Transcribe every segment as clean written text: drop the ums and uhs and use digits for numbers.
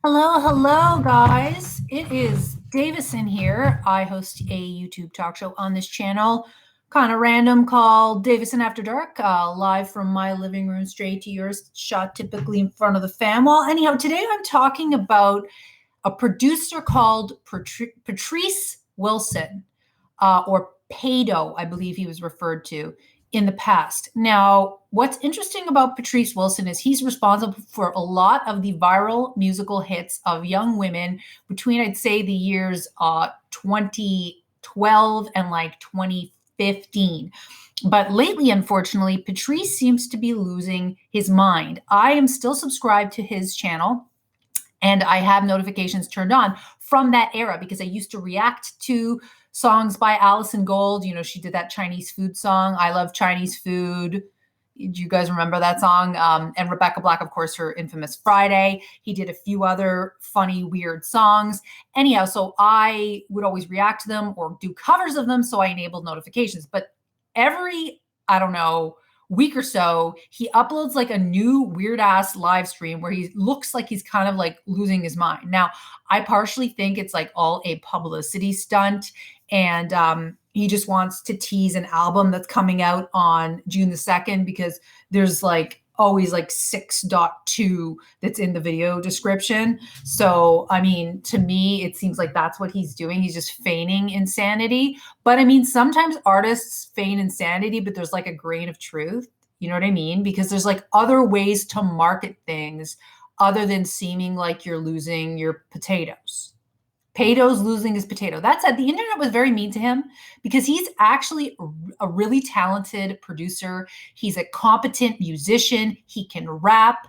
Hello, hello, guys. It is Davison here. I host a YouTube talk show on this channel, kind of random, called Davison After Dark, live from my living room straight to yours, shot typically in front of the fan wall. Anyhow, today I'm talking about a producer called Patrice Wilson, or Pado, I believe he was referred to in the past. Now, what's interesting about Patrice Wilson is he's responsible for a lot of the viral musical hits of young women between, I'd say, the years 2012 and like 2015. But lately, unfortunately, Patrice seems to be losing his mind. I am still subscribed to his channel, and I have notifications turned on from that era because I used to react to songs by Allison Gold. You know, she did that Chinese food song, I Love Chinese Food. Do you guys remember that song? And Rebecca Black, of course, her infamous Friday. He did a few other funny, weird songs. Anyhow, so I would always react to them or do covers of them, so I enabled notifications. But every, I don't know, week or so, he uploads like a new weird ass live stream where he looks like he's kind of like losing his mind. Now, I partially think it's like all a publicity stunt, and he just wants to tease an album that's coming out on June the 2nd because there's like always like 6.2 that's in the video description. So, I mean, to me, it seems like that's what he's doing. He's just feigning insanity. But I mean, sometimes artists feign insanity, but there's like a grain of truth. You know what I mean? Because there's like other ways to market things other than seeming like you're losing your potatoes. Pato's losing his potato. That said, the internet was very mean to him because he's actually a really talented producer. He's a competent musician. He can rap.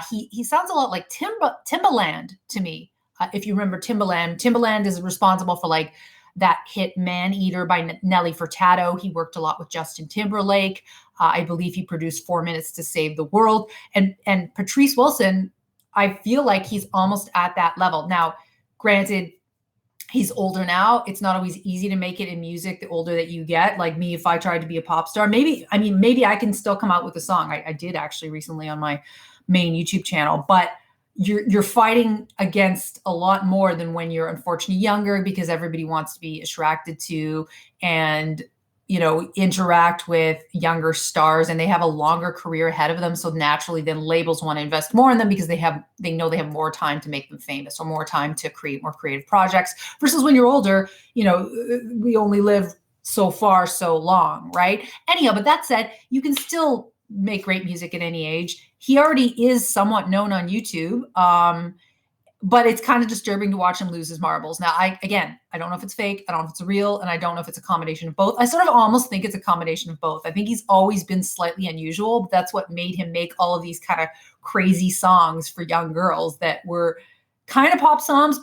He sounds a lot like Timbaland to me. If you remember Timbaland is responsible for like that hit Man Eater by Nelly Furtado. He worked a lot with Justin Timberlake. I believe he produced 4 Minutes to Save the World. And Patrice Wilson, I feel like he's almost at that level. Now, granted, he's older now. It's not always easy to make it in music the older that you get. Like me, if I tried to be a pop star, maybe I can still come out with a song. I did actually recently on my main YouTube channel, but you're fighting against a lot more than when you're unfortunately younger, because everybody wants to be attracted to and, you know, interact with younger stars, and they have a longer career ahead of them. So naturally then labels want to invest more in them because they know they have more time to make them famous or more time to create more creative projects, versus when you're older, you know, we only live so far, so long, right? Anyhow, but that said, you can still make great music at any age. He already is somewhat known on YouTube. But it's kind of disturbing to watch him lose his marbles. Now, I don't know if it's fake. I don't know if it's real. And I don't know if it's a combination of both. I sort of almost think it's a combination of both. I think he's always been slightly unusual, but that's what made him make all of these kind of crazy songs for young girls that were kind of pop songs,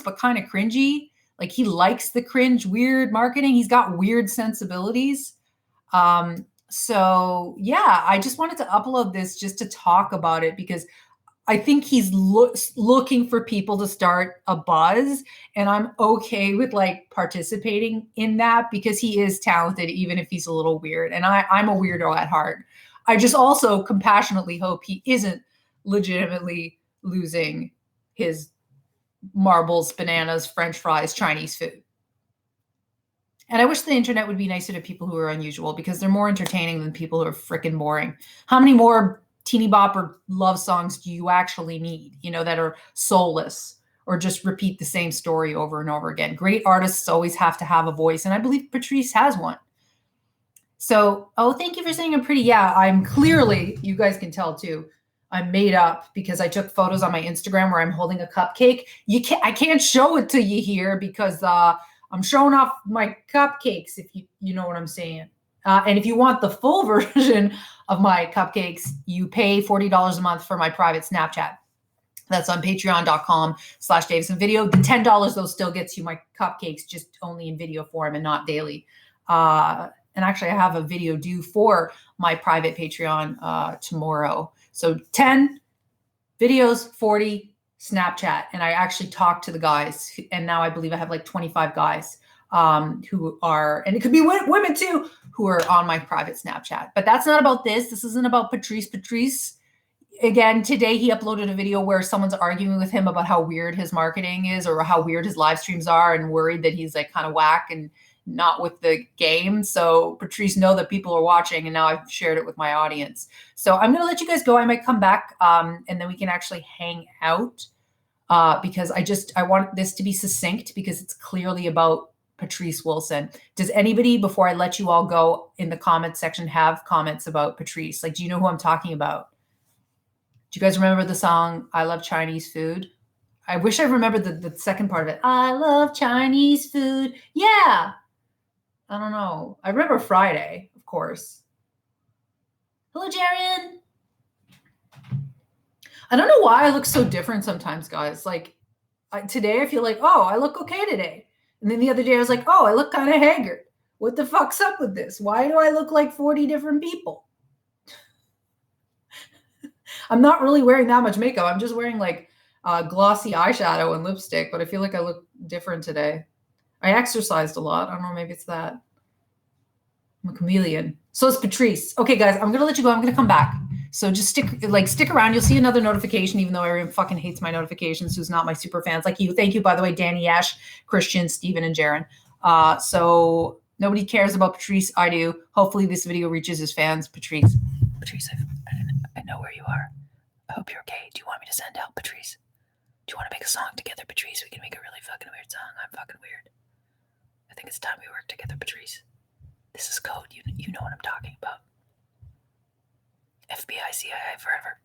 but kind of cringy. Like, he likes the cringe, weird marketing. He's got weird sensibilities. So yeah, I just wanted to upload this just to talk about it because I think he's looking for people to start a buzz, and I'm okay with like participating in that because he is talented, even if he's a little weird. And I'm a weirdo at heart. I just also compassionately hope he isn't legitimately losing his marbles, bananas, French fries, Chinese food. And I wish the internet would be nicer to people who are unusual, because they're more entertaining than people who are freaking boring. How many more teeny bopper love songs do you actually need, you know, that are soulless or just repeat the same story over and over again? Great artists always have to have a voice, and I believe Patrice has one. So, oh, thank you for saying I'm pretty. Yeah, I'm clearly, you guys can tell too, I'm made up because I took photos on my Instagram where I'm holding a cupcake. I can't show it to you here because I'm showing off my cupcakes, if you know what I'm saying. And if you want the full version of my cupcakes, you pay $40 a month for my private Snapchat. That's on patreon.com/DavisonVideo. The $10 though still gets you my cupcakes, just only in video form and not daily. And actually I have a video due for my private Patreon tomorrow. So 10 videos, 40 Snapchat. And I actually talked to the guys, and now I believe I have like 25 guys who are, and it could be women too, who are on my private Snapchat. But that's not about this. This isn't about Patrice. again, today he uploaded a video where someone's arguing with him about how weird his marketing is or how weird his live streams are and worried that he's like kind of whack and not with the game. So Patrice, know that people are watching, and now I've shared it with my audience. So I'm going to let you guys go. I might come back and then we can actually hang out because I want this to be succinct because it's clearly about Patrice Wilson. Does anybody, before I let you all go in the comments section, have comments about Patrice? Like, do you know who I'm talking about? Do you guys remember the song, I Love Chinese Food? I wish I remembered the second part of it. I love Chinese food. Yeah. I don't know. I remember Friday, of course. Hello, Jarian. I don't know why I look so different sometimes, guys. Like today I feel like, oh, I look okay today. And then the other day I was like, oh, I look kind of haggard. What the fuck's up with this? Why do I look like 40 different people? I'm not really wearing that much makeup. I'm just wearing like glossy eyeshadow and lipstick, but I feel like I look different today. I exercised a lot. I don't know, maybe it's that. I'm a chameleon. So is Patrice. Okay, guys, I'm gonna let you go. I'm gonna come back. So just stick around. You'll see another notification, even though everyone fucking hates my notifications, who's not my super fans like you. Thank you, by the way, Danny, Ash, Christian, Steven, and Jaron. So nobody cares about Patrice. I do. Hopefully this video reaches his fans. Patrice, I know where you are. I hope you're okay. Do you want me to send help, Patrice? Do you want to make a song together, Patrice? We can make a really fucking weird song. I'm fucking weird. I think it's time we work together, Patrice. This is code. You know what I'm talking about. FBI, CIA forever.